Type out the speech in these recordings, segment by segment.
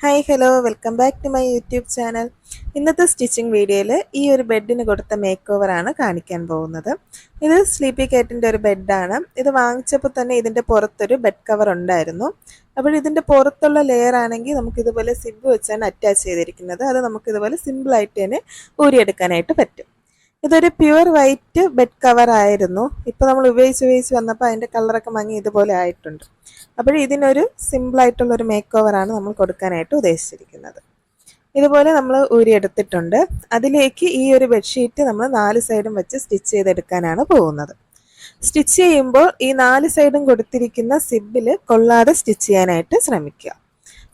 Hi hello welcome back to my YouTube channel. ഇന്നത്തെ stitching വീഡിയോയിൽ ഈ ഒരു ബെഡിന് കൊടുത്ത മേക്ക് ഓവറാണ് കാണിക്കാൻ പോകുന്നത്. ഇത് സ്ലീപ്പി കാറ്റിൻ്റെ ഒരു ബെഡാണ്. ഇത് വാങ്ങിച്ചപ്പോൾ തന്നെ ഇതിൻ്റെ പുറത്തൊരു ബെഡ് കവർ ഉണ്ടായിരുന്നു. അപ്പോൾ ഇതിൻ്റെ പുറത്തുള്ള ലെയർ ആണെങ്കിൽ നമുക്കിതുപോലെ സിബ് വെച്ചാണ് അറ്റാച്ച് ചെയ്തിരിക്കുന്നത്. അത് നമുക്കിതുപോലെ സിമ്പിളായിട്ട് തന്നെ ഊരിയെടുക്കാനായിട്ട് പറ്റും. ഇതൊരു പ്യുവർ വൈറ്റ് ബെഡ് കവർ ആയിരുന്നു. ഇപ്പോൾ നമ്മൾ ഉപയോഗിച്ച് വന്നപ്പോൾ അതിൻ്റെ കളറൊക്കെ മങ്ങി ഇതുപോലെ ആയിട്ടുണ്ട്. അപ്പോൾ ഇതിനൊരു സിമ്പിളായിട്ടുള്ളൊരു മേക്ക് ഓവറാണ് നമ്മൾ കൊടുക്കാനായിട്ട് ഉദ്ദേശിച്ചിരിക്കുന്നത്. ഇതുപോലെ നമ്മൾ ഊരിയെടുത്തിട്ടുണ്ട്. അതിലേക്ക് ഈ ഒരു ബെഡ്ഷീറ്റ് നമ്മൾ 4 സൈഡും വെച്ച് സ്റ്റിച്ച് ചെയ്തെടുക്കാനാണ് പോകുന്നത്. സ്റ്റിച്ച് ചെയ്യുമ്പോൾ ഈ 4 സൈഡും കൊടുത്തിരിക്കുന്ന സിബിൽ കൊള്ളാതെ സ്റ്റിച്ച് ചെയ്യാനായിട്ട് ശ്രമിക്കുക.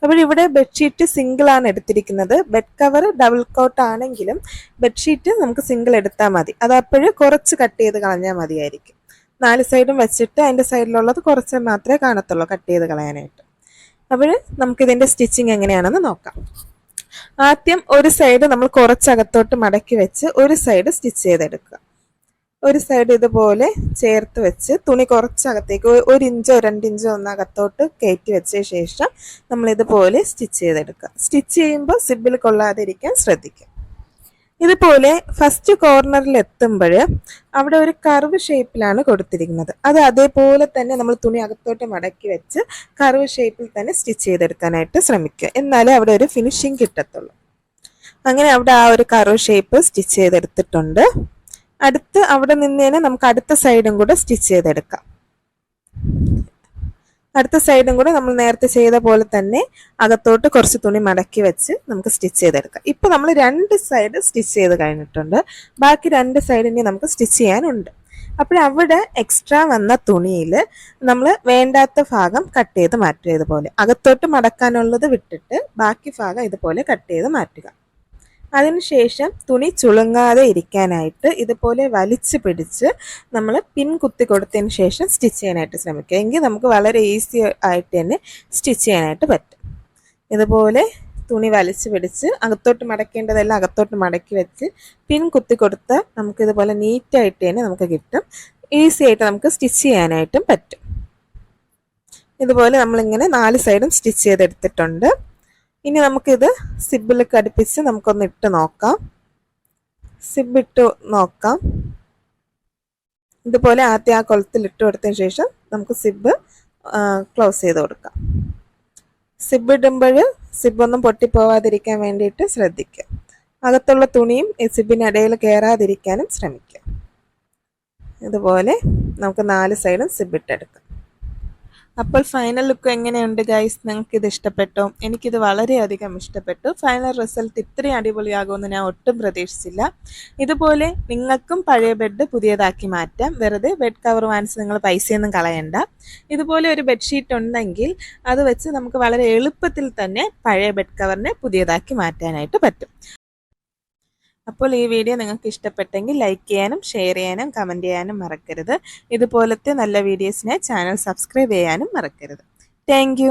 അപ്പോൾ ഇവിടെ ബെഡ്ഷീറ്റ് സിംഗിൾ ആണ് എടുത്തിരിക്കുന്നത്. ബെഡ് കവർ ഡബിൾ കോട്ട് ആണെങ്കിലും ബെഡ്ഷീറ്റ് നമുക്ക് സിംഗിൾ എടുത്താൽ മതി. അത് അപ്പോഴും കുറച്ച് കട്ട് ചെയ്ത് കളഞ്ഞാൽ മതിയായിരിക്കും. 4 സൈഡും വെച്ചിട്ട് അതിൻ്റെ സൈഡിലുള്ളത് കുറച്ച് മാത്രമേ കാണത്തുള്ളൂ കട്ട് ചെയ്ത് കളയാനായിട്ട്. അപ്പോൾ നമുക്കിതിൻ്റെ സ്റ്റിച്ചിങ് എങ്ങനെയാണെന്ന് നോക്കാം. ആദ്യം ഒരു സൈഡ് നമ്മൾ കുറച്ചകത്തോട്ട് മടക്കി വെച്ച് ഒരു സൈഡ് സ്റ്റിച്ച് ചെയ്തെടുക്കുക. ഒരു സൈഡ് ഇതുപോലെ ചേർത്ത് വെച്ച് തുണി കുറച്ചകത്തേക്ക് 1 ഇഞ്ചോ 2 ഇഞ്ചോ ഒന്ന് അകത്തോട്ട് കയറ്റി വെച്ച ശേഷം നമ്മളിതുപോലെ സ്റ്റിച്ച് ചെയ്തെടുക്കുക. സ്റ്റിച്ച് ചെയ്യുമ്പോൾ സിബിൽ കൊള്ളാതിരിക്കാൻ ശ്രദ്ധിക്കുക. ഇതുപോലെ ഫസ്റ്റ് കോർണറിൽ എത്തുമ്പോൾ അവിടെ ഒരു കർവ് ഷേപ്പിലാണ് കൊടുത്തിരിക്കുന്നത്. അത് അതേപോലെ തന്നെ നമ്മൾ തുണി അകത്തോട്ട് മടക്കി വെച്ച് കർവ് ഷേപ്പിൽ തന്നെ സ്റ്റിച്ച് ചെയ്തെടുക്കാനായിട്ട് ശ്രമിക്കുക. എന്നാലേ അവിടെ ഒരു ഫിനിഷിങ് കിട്ടത്തുള്ളൂ. അങ്ങനെ അവിടെ ആ ഒരു കർവ് ഷേപ്പ് സ്റ്റിച്ച് ചെയ്തെടുത്തിട്ടുണ്ട്. അടുത്ത് അവിടെ നിന്ന് തന്നെ നമുക്ക് അടുത്ത സൈഡും കൂടെ സ്റ്റിച്ച് ചെയ്തെടുക്കാം. അടുത്ത സൈഡും കൂടെ നമ്മൾ നേരത്തെ ചെയ്ത പോലെ തന്നെ അകത്തോട്ട് കുറച്ച് തുണി മടക്കി വെച്ച് നമുക്ക് സ്റ്റിച്ച് ചെയ്തെടുക്കാം. ഇപ്പോൾ നമ്മൾ 2 സൈഡ് സ്റ്റിച്ച് ചെയ്ത് കഴിഞ്ഞിട്ടുണ്ട്. ബാക്കി 2 സൈഡിനെ നമുക്ക് സ്റ്റിച്ച് ചെയ്യാനുണ്ട്. അപ്പോഴവിടെ എക്സ്ട്രാ വന്ന തുണിയിൽ നമ്മൾ വേണ്ടാത്ത ഭാഗം കട്ട് ചെയ്ത് മാറ്റുക. ഇതുപോലെ അകത്തോട്ട് മടക്കാനുള്ളത് വിട്ടിട്ട് ബാക്കി ഭാഗം ഇതുപോലെ കട്ട് ചെയ്ത് മാറ്റുക. അതിനുശേഷം തുണി ചുളുങ്ങാതെ ഇരിക്കാനായിട്ട് ഇതുപോലെ വലിച്ചു പിടിച്ച് നമ്മൾ പിൻ കുത്തി കൊടുത്തതിന് ശേഷം സ്റ്റിച്ച് ചെയ്യാനായിട്ട് ശ്രമിക്കുക. എങ്കിൽ നമുക്ക് വളരെ ഈസി ആയിട്ട് തന്നെ സ്റ്റിച്ച് ചെയ്യാനായിട്ട് പറ്റും. ഇതുപോലെ തുണി വലിച്ചു പിടിച്ച് അകത്തോട്ട് മടക്കേണ്ടതെല്ലാം അകത്തോട്ട് മടക്കി വെച്ച് പിൻ കുത്തി കൊടുത്താൽ നമുക്കിതുപോലെ നീറ്റായിട്ട് തന്നെ നമുക്ക് കിട്ടും. ഈസി ആയിട്ട് നമുക്ക് സ്റ്റിച്ച് ചെയ്യാനായിട്ടും പറ്റും. ഇതുപോലെ നമ്മളിങ്ങനെ 4 സൈഡും സ്റ്റിച്ച് ചെയ്തെടുത്തിട്ടുണ്ട്. ഇനി നമുക്കിത് സിബിലേക്ക് അടുപ്പിച്ച് നമുക്കൊന്ന് ഇട്ട് നോക്കാം. സിബ് ഇട്ട് നോക്കാം. ഇതുപോലെ ആദ്യം ആ കൊളത്തിൽ ഇട്ട് കൊടുത്തതിന് ശേഷം നമുക്ക് സിബ് ക്ലോസ് ചെയ്ത് കൊടുക്കാം. സിബ് ഇടുമ്പോൾ സിബൊന്നും പൊട്ടിപ്പോവാതിരിക്കാൻ വേണ്ടിയിട്ട് ശ്രദ്ധിക്കുക. അകത്തുള്ള തുണിയും ഈ സിബിനിടയിൽ കയറാതിരിക്കാനും ശ്രമിക്കുക. ഇതുപോലെ നമുക്ക് 4 സൈഡും സിബ് ഇട്ടെടുക്കാം. അപ്പോൾ ഫൈനൽ ലുക്ക് എങ്ങനെയുണ്ട് ഗൈസ്? നിങ്ങൾക്ക് ഇത് ഇഷ്ടപ്പെട്ടോ? എനിക്കിത് വളരെയധികം ഇഷ്ടപ്പെട്ടു. ഫൈനൽ റിസൾട്ട് ഇത്രയും അടിപൊളിയാകുമെന്ന് ഞാൻ ഒട്ടും പ്രതീക്ഷിച്ചില്ല. ഇതുപോലെ നിങ്ങൾക്കും പഴയ ബെഡ് പുതിയതാക്കി മാറ്റാം. വെറുതെ ബെഡ് കവർ വാങ്ങിച്ച് നിങ്ങൾ പൈസയൊന്നും കളയണ്ട. ഇതുപോലെ ഒരു ബെഡ്ഷീറ്റ് ഉണ്ടെങ്കിൽ അത് വെച്ച് നമുക്ക് വളരെ എളുപ്പത്തിൽ തന്നെ പഴയ ബെഡ് കവറിനെ പുതിയതാക്കി മാറ്റാനായിട്ട് പറ്റും. അപ്പോൾ ഈ വീഡിയോ നിങ്ങൾക്ക് ഇഷ്ടപ്പെട്ടെങ്കിൽ ലൈക്ക് ചെയ്യാനും ഷെയർ ചെയ്യാനും കമൻറ്റ് ചെയ്യാനും മറക്കരുത്. ഇതുപോലത്തെ നല്ല വീഡിയോസിനെ ചാനൽ സബ്സ്ക്രൈബ് ചെയ്യാനും മറക്കരുത്. താങ്ക്